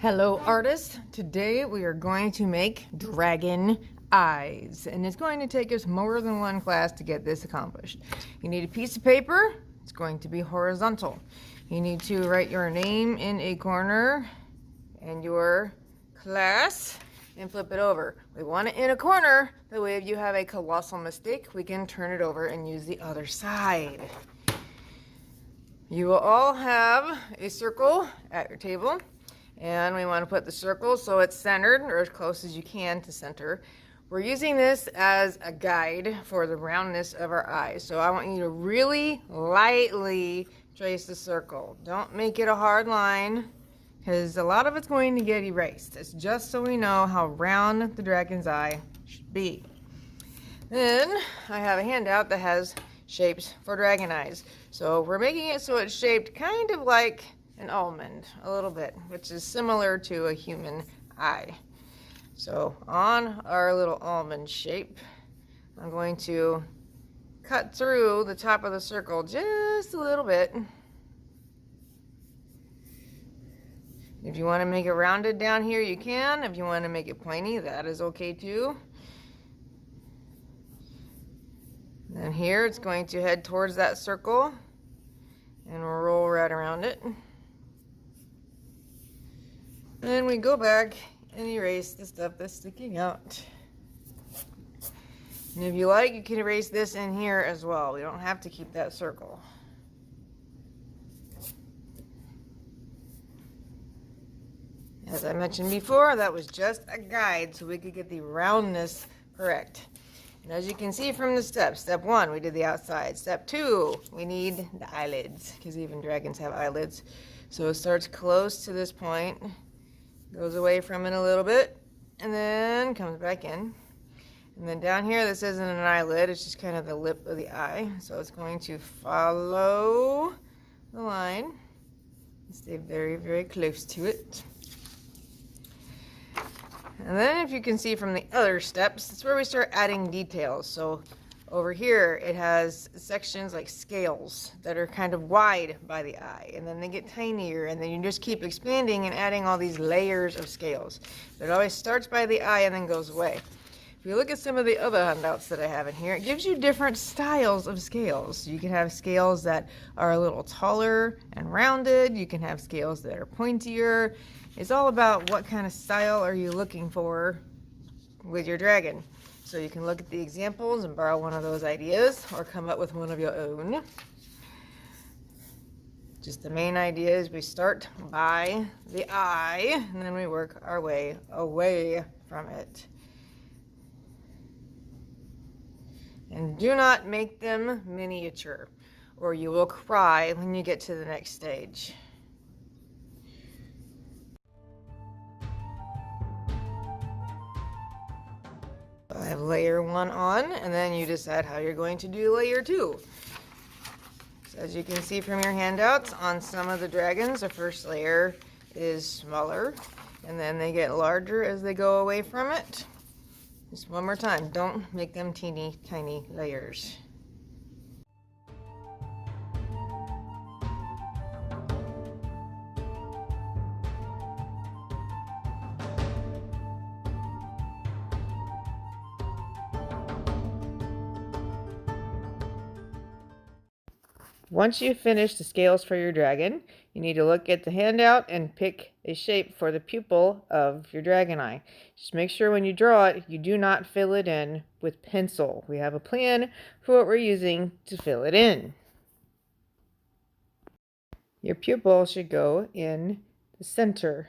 Hello artists, today we are going to make dragon eyes, and it's going to take us more than one class to get this accomplished. You need a piece of paper. It's going to be horizontal. You need to write your name in a corner and your class and flip it over. We want it in a corner, that way if you have a colossal mistake we can turn it over and use the other side. You will all have a circle at your table. And we want to put the circle so it's centered, or as close as you can to center. We're using this as a guide for the roundness of our eyes. So I want you to really lightly trace the circle. Don't make it a hard line, because a lot of it's going to get erased. It's just so we know how round the dragon's eye should be. Then I have a handout that has shapes for dragon eyes. So we're making it so it's shaped kind of like an almond, a little bit, which is similar to a human eye. So on our little almond shape, I'm going to cut through the top of the circle just a little bit. If you want to make it rounded down here, you can. If you want to make it pointy, that is okay too. And then here it's going to head towards that circle and roll right around it. Then we go back and erase the stuff that's sticking out. And if you like, you can erase this in here as well. We don't have to keep that circle. As I mentioned before, that was just a guide so we could get the roundness correct. And as you can see from the steps, step 1, we did the outside. Step 2, we need the eyelids, because even dragons have eyelids. So it starts close to this point, goes away from it a little bit, and then comes back in. And then down here, this isn't an eyelid, it's just kind of the lip of the eye. So it's going to follow the line and stay very, very close to it. And then if you can see from the other steps, that's where we start adding details. So over here, it has sections like scales that are kind of wide by the eye, and then they get tinier, and then you just keep expanding and adding all these layers of scales. But it always starts by the eye and then goes away. If you look at some of the other handouts that I have in here, it gives you different styles of scales. You can have scales that are a little taller and rounded. You can have scales that are pointier. It's all about what kind of style are you looking for with your dragon. So you can look at the examples and borrow one of those ideas or come up with one of your own. Just the main idea is we start by the eye and then we work our way away from it. And do not make them miniature, or you will cry when you get to the next stage. I have layer 1 on, and then you decide how you're going to do layer 2. So as you can see from your handouts, on some of the dragons, the first layer is smaller, and then they get larger as they go away from it. Just one more time, don't make them teeny tiny layers. Once you finish the scales for your dragon, you need to look at the handout and pick a shape for the pupil of your dragon eye. Just make sure when you draw it, you do not fill it in with pencil. We have a plan for what we're using to fill it in. Your pupil should go in the center